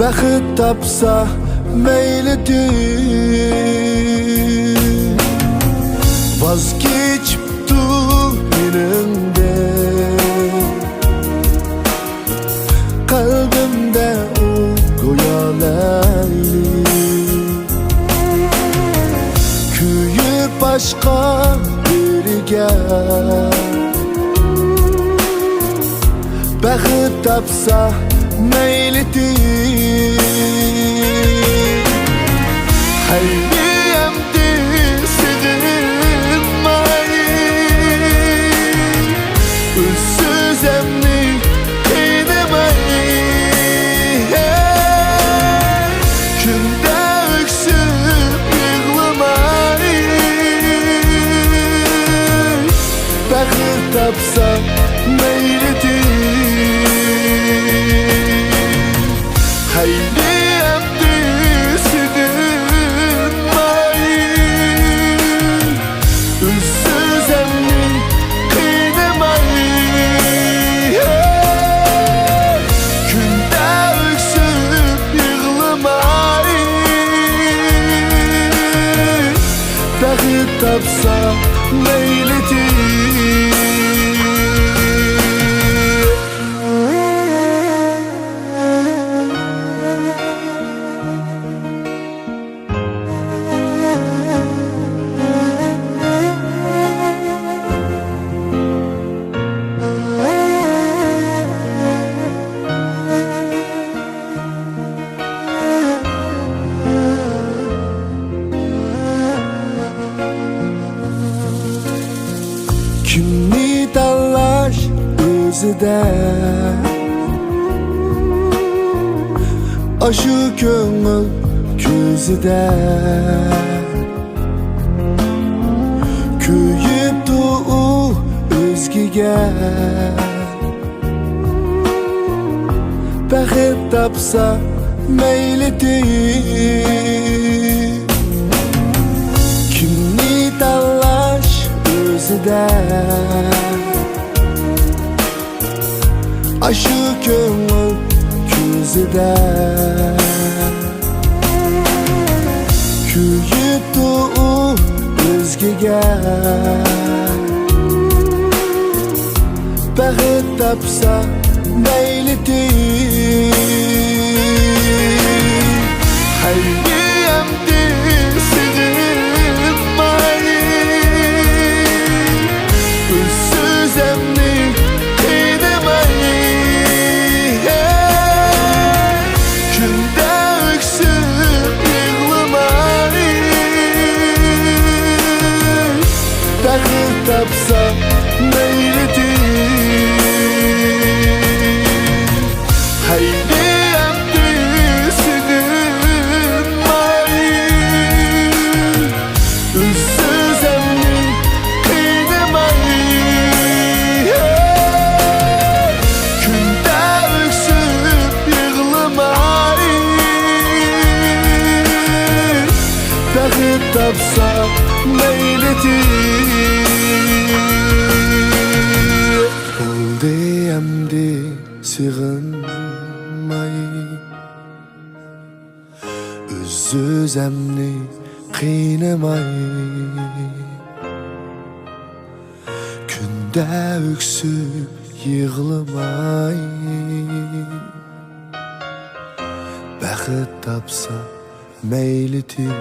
Bəxit tapsa meylidir. Vazgeçiptu elimde, kalbimde o goyalaylı. Köyü başka biriga, bəxit tapsa meylidir. Hayriyemdi sığınmayı, özsüz emni kıynamayı. Günde öksüp yığlamayı, bəxit tapsa meylidir. Hayriyemdi sığınmayı, özsüz emni kıynamayı. Günde öksüp yığlamayı, bəxit tapsa meylidir. Kimni tanlaş özüde, aşı köngül közüde. Köyüptü o özgige, bəxit tapsa meylidir. Kimni tanlaş özüde, aşı köngül közüde. Köyüptü o özgege, bəxit tapsa meylidir. Hayriyemdi sığınmayı, özsüz emni kıynamayı. Günde öksüp yığlamayı, bəxit tapsa meylidir. Hayriyemdi sığınmayı, özsüz emni kıynamayı. Günde öksüp yığlamayı, bəxit tapsa meylidir. Oldu emdi sığınmayı, özsüz emni kıynamayı. Günde öksüp yığlamayı, bəxit tapsa meylidir.